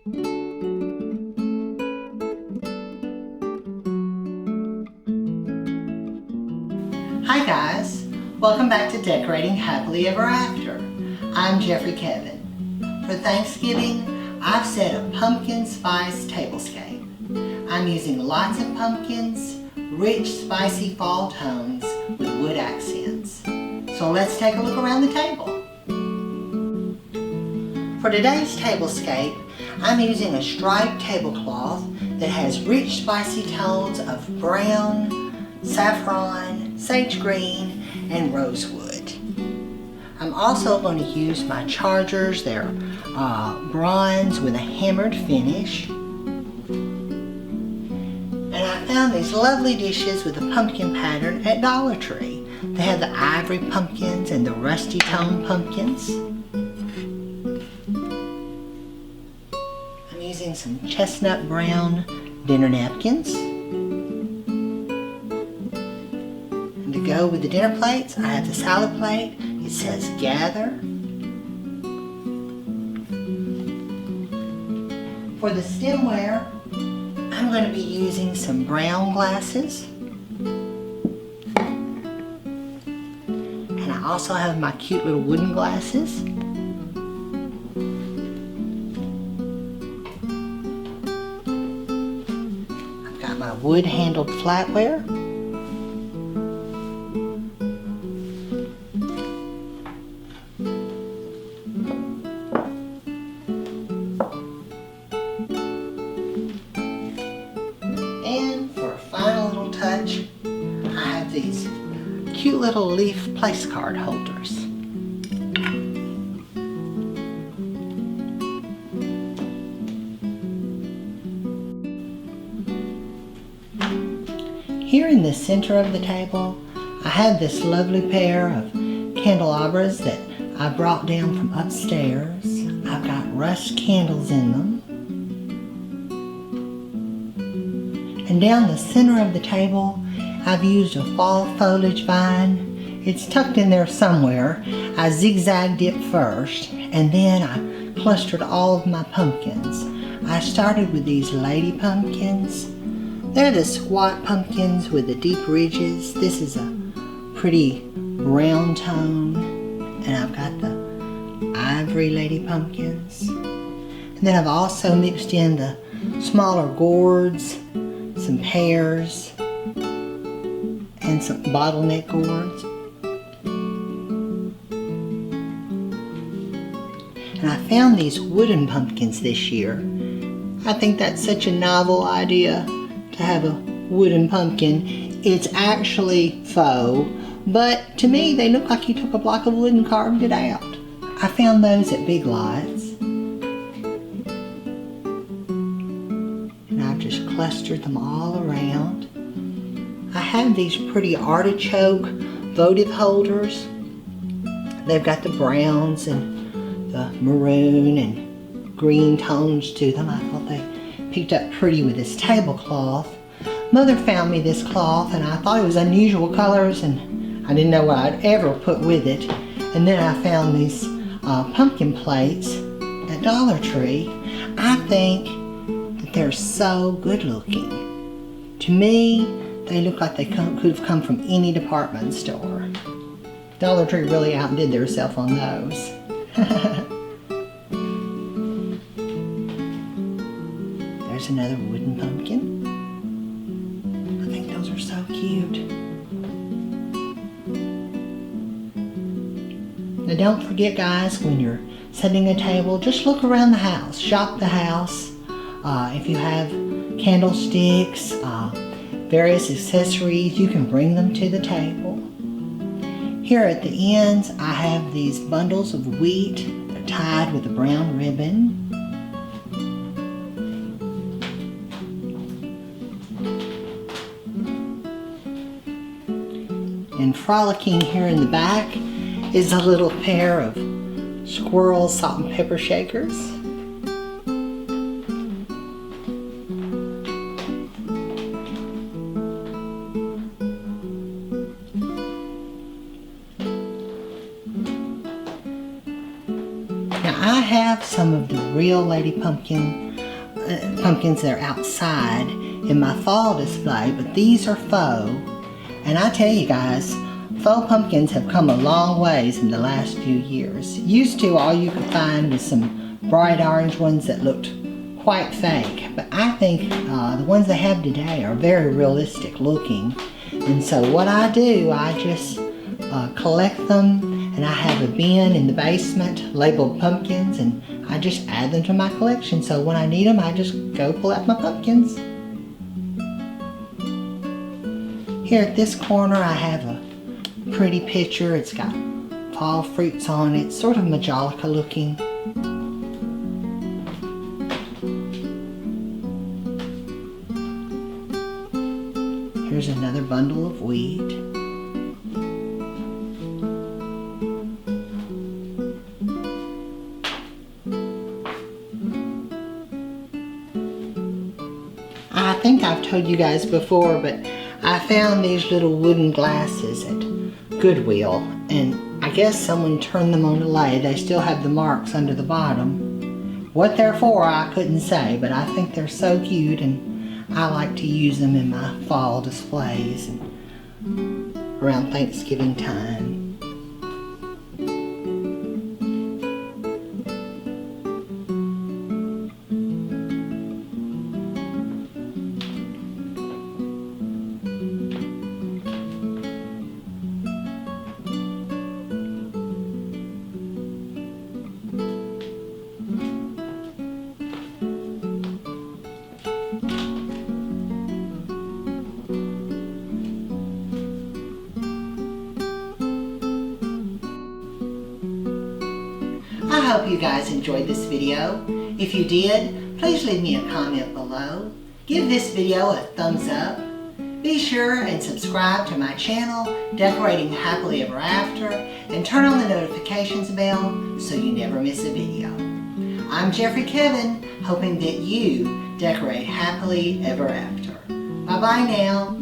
Hi guys, welcome back to Decorating Happily Ever After. I'm Jeffrey Kevin. For Thanksgiving, I've set a pumpkin spice tablescape. I'm using lots of pumpkins, rich spicy fall tones with wood accents. So let's take a look around the table. For today's tablescape, I'm using a striped tablecloth that has rich spicy tones of brown, saffron, sage green, and rosewood. I'm also going to use my chargers. They're bronze with a hammered finish. And I found these lovely dishes with a pumpkin pattern at Dollar Tree. They have the ivory pumpkins and the rusty tone pumpkins. I'm using some chestnut brown dinner napkins. And to go with the dinner plates, I have the salad plate. It says gather. For the stemware, I'm going to be using some brown glasses. And I also have my cute little wooden glasses. I've got my wood-handled flatware. And for a final little touch, I have these cute little leaf place card holders. Here in the center of the table, I have this lovely pair of candelabras that I brought down from upstairs. I've got rust candles in them. And down the center of the table, I've used a fall foliage vine. It's tucked in there somewhere. I zigzagged it first, and then I clustered all of my pumpkins. I started with these lady pumpkins. They're the squat pumpkins with the deep ridges. This is a pretty brown tone, and I've got the ivory lady pumpkins. And then I've also mixed in the smaller gourds, some pears, and some bottleneck gourds. And I found these wooden pumpkins this year. I think that's such a novel idea to have a wooden pumpkin. It's actually faux, but to me they look like you took a block of wood and carved it out. I found those at Big Lots. And I've just clustered them all around. I have these pretty artichoke votive holders. They've got the browns and the maroon and green tones to them. I thought they picked up pretty with this tablecloth. Mother found me this cloth and I thought it was unusual colors and I didn't know what I'd ever put with it. And then I found these pumpkin plates at Dollar Tree. I think that they're so good looking. To me, they look like they could have come from any department store. Dollar Tree really outdid themselves on those. There's another wooden pumpkin. I think those are so cute. Now don't forget guys, when you're setting a table, just look around the house, shop the house. If you have candlesticks, various accessories, you can bring them to the table. Here at the ends, I have these bundles of wheat. They're tied with a brown ribbon. And frolicking here in the back is a little pair of squirrel salt and pepper shakers. Now I have some of the real lady pumpkin pumpkins that are outside in my fall display, but these are faux. And I tell you guys, faux pumpkins have come a long ways in the last few years. Used to, all you could find was some bright orange ones that looked quite fake, but I think the ones they have today are very realistic looking. And so what I do, I just collect them, and I have a bin in the basement labeled pumpkins, and I just add them to my collection. So when I need them, I just go pull out my pumpkins. Here at this corner, I have a pretty picture. It's got fall fruits on it, sort of majolica looking. Here's another bundle of wheat. I think I've told you guys before, but I found these little wooden glasses at Goodwill, and I guess someone turned them on a lathe. They still have the marks under the bottom. What they're for, I couldn't say, but I think they're so cute, and I like to use them in my fall displays and around Thanksgiving time. I hope you guys enjoyed this video. If you did, please leave me a comment below. Give this video a thumbs up. Be sure and subscribe to my channel, Decorating Happily Ever After, and turn on the notifications bell so you never miss a video. I'm Jeffrey Kevin, hoping that you decorate happily ever after. Bye-bye now.